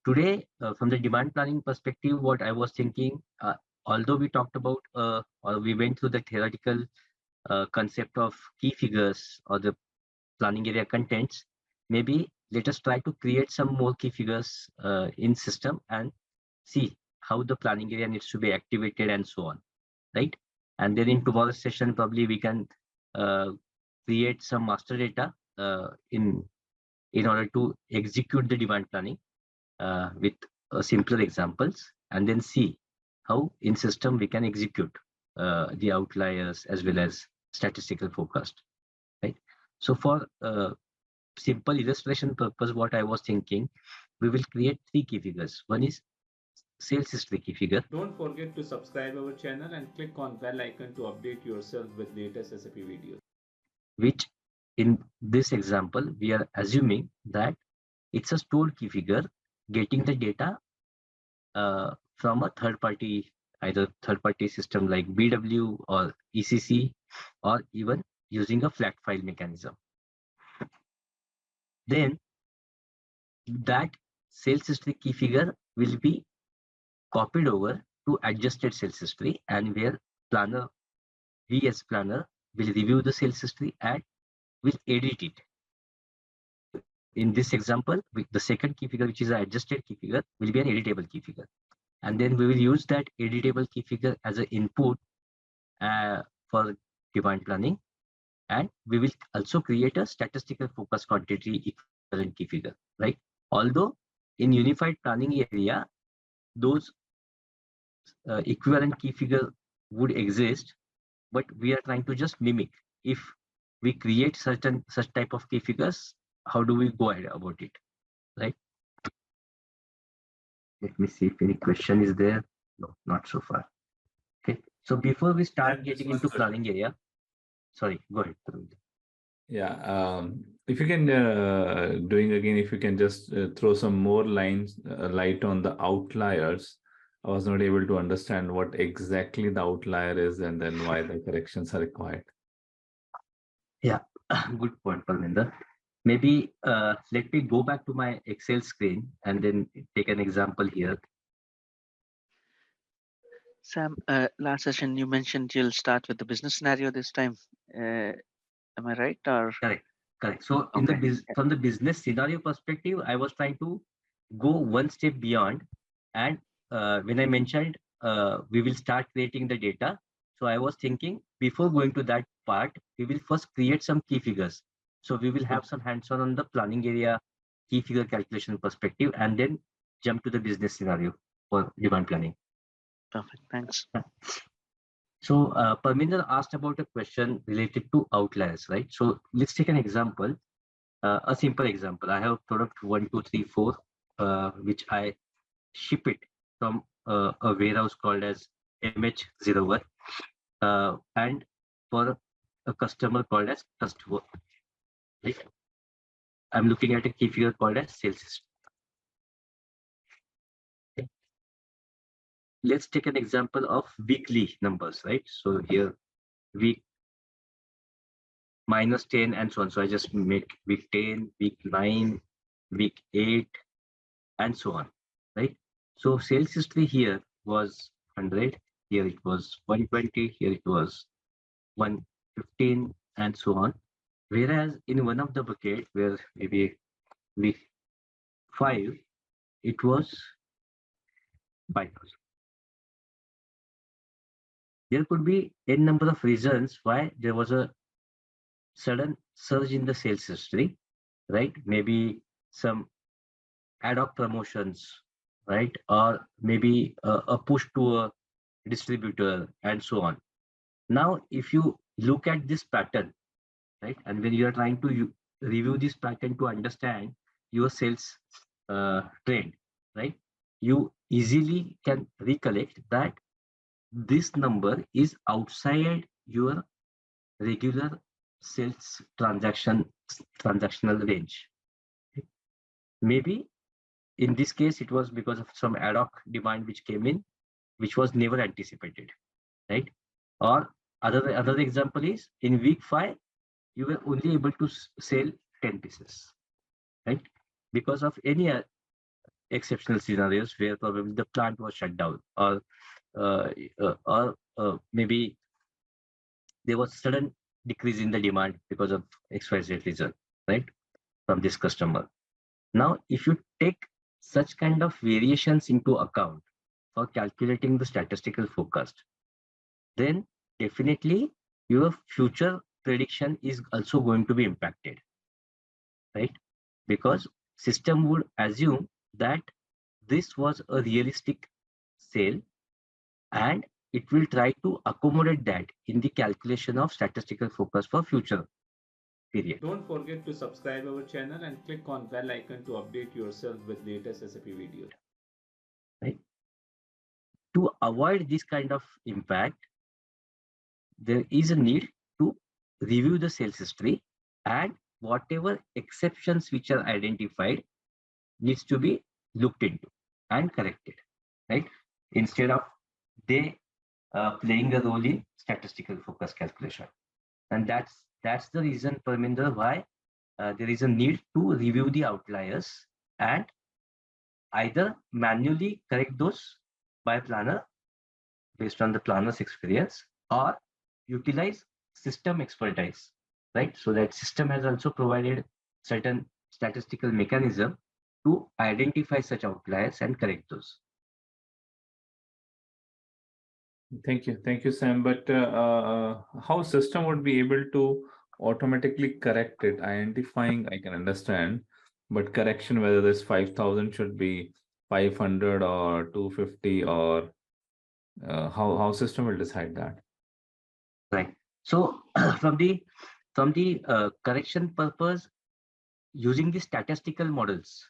Today, from the demand planning perspective, what I was thinking, although we talked about or we went through the theoretical concept of key figures or the planning area contents, maybe let us try to create some more key figures in system and see how the planning area needs to be activated and so on, right? And then in tomorrow's session, probably we can create some master data in order to execute the demand planning with simpler examples, and then see how in system we can execute the outliers as well as statistical forecast, right? So for simple illustration purpose, what I was thinking, we will create 3 key figures. One is sales history key figure. Don't forget to subscribe our channel and click on bell icon to update yourself with latest SAP videos. Which in this example, we are assuming that it's a stored key figure getting the data from a third party, either third party system like BW or ECC, or even using a flat file mechanism. Then that sales history key figure will be copied over to adjusted sales history, and where planner, we as planner, will review the sales history and will edit it. In this example, the second key figure, which is an adjusted key figure, will be an editable key figure. And then we will use that editable key figure as an input for demand planning. And we will also create a statistical focus quantity equivalent key figure, right? Although in unified planning area, those equivalent key figure would exist, but we are trying to just mimic. If we create such type of key figures, how do we go ahead about it, right? Let me see if any question is there. No, not so far. Okay, so before we start getting into planning area, sorry, go ahead. Yeah, if you can doing again, if you can just throw some more light on the outliers. I was not able to understand what exactly the outlier is and then why the corrections are required. Yeah, good point, Parminder. Maybe let me go back to my Excel screen and then take an example here. Sam, last session you mentioned you'll start with the business scenario this time. Am I right? Or correct. So in the from the business scenario perspective, I was trying to go one step beyond. And when I mentioned we will start creating the data, so I was thinking before going to that part, we will first create some key figures. So we will have some hands-on on the planning area key figure calculation perspective, and then jump to the business scenario for demand planning. Perfect, thanks. So Parminder asked about a question related to outliers, right? So let's take an example, a simple example. I have product 1, 2, 3, 4, which I ship it from a warehouse called as MH01, and for a customer called as customer. Right? I'm looking at a key figure called as sales history. Okay. Let's take an example of weekly numbers, right? So here week -10 and so on. So I just make week 10, week 9, week 8, and so on, right? So sales history here was 100, here it was 120, here it was 115, and so on. Whereas in one of the bucket where maybe week 5, it was 5,000. There could be n number of reasons why there was a sudden surge in the sales history, right? Maybe some ad hoc promotions, right? Or maybe a push to a distributor and so on. Now, if you look at this pattern, right? And when you are trying to review this pattern to understand your sales trend, right? You easily can recollect that this number is outside your regular sales transactional range. Maybe in this case, it was because of some ad hoc demand which came in, which was never anticipated, right? Or another example is in week 5, you were only able to sell 10 pieces, right? Because of any exceptional scenarios where probably the plant was shut down, or maybe there was sudden decrease in the demand because of XYZ reason, right, from this customer. Now, if you take such kind of variations into account for calculating the statistical forecast, then definitely your future prediction is also going to be impacted, right? Because system would assume that this was a realistic sale, and it will try to accommodate that in the calculation of statistical focus for future period. Don't forget to subscribe our channel and click on bell icon to update yourself with latest SAP videos. Right? To avoid this kind of impact, there is a need to review the sales history, and whatever exceptions which are identified needs to be looked into and corrected, right? Instead of they playing a role in statistical focus calculation. And that's the reason, Parminder, why there is a need to review the outliers and either manually correct those by planner based on the planner's experience, or utilize system expertise, right? So that system has also provided certain statistical mechanism to identify such outliers and correct those. Thank you, Sam. But how system would be able to automatically correct it? Identifying, I can understand, but correction, whether this 5,000 should be 500 or 250, or how system will decide that? Right. So from the correction purpose, using the statistical models,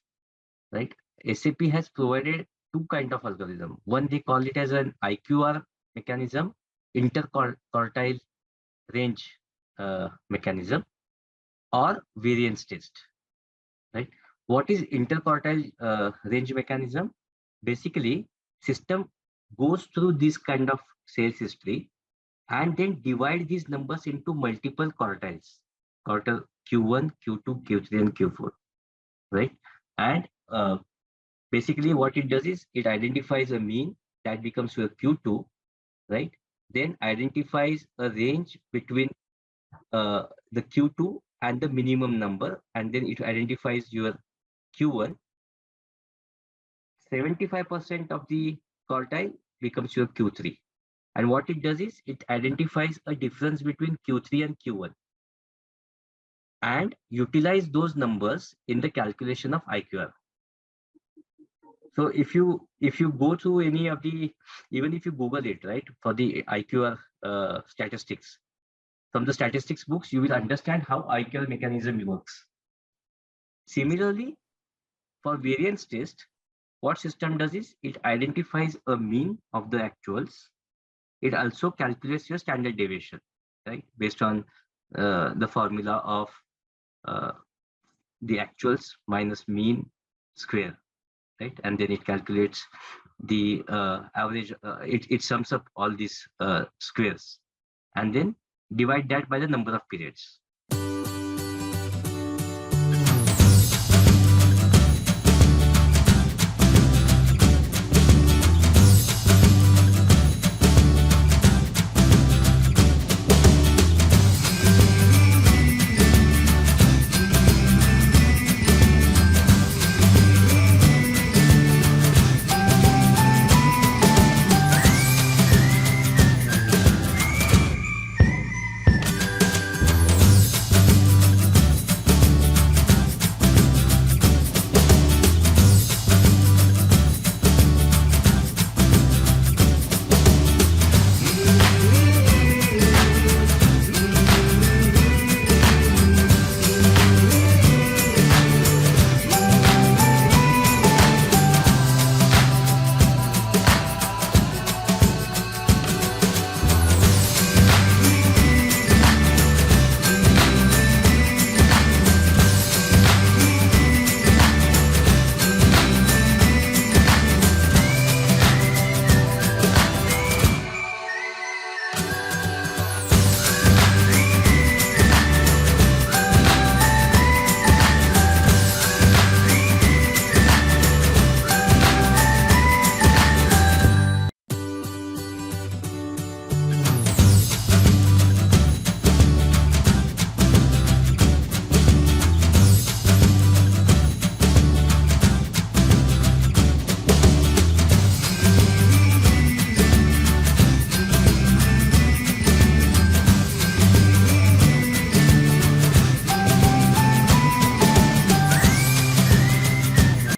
right? SAP has provided two kind of algorithm. One, they call it as an IQR mechanism, interquartile range mechanism, or variance test, right? What is interquartile range mechanism? Basically, system goes through this kind of sales history and then divide these numbers into multiple quartiles, quartile Q1, Q2, Q3, and Q4, right? And basically what it does is it identifies a mean that becomes your Q2, right? Then identifies a range between the Q2 and the minimum number, and then it identifies your Q1. 75% of the quartile becomes your Q3. And what it does is it identifies a difference between Q3 and Q1 and utilize those numbers in the calculation of IQR. So if you go through any of the, even if you Google it, right, for the IQR statistics, from the statistics books, you will understand how IQR mechanism works. Similarly, for variance test, what system does is it identifies a mean of the actuals. It also calculates your standard deviation, right, based on the formula of the actuals minus mean square, right? And then it calculates the average, it sums up all these squares and then divide that by the number of periods.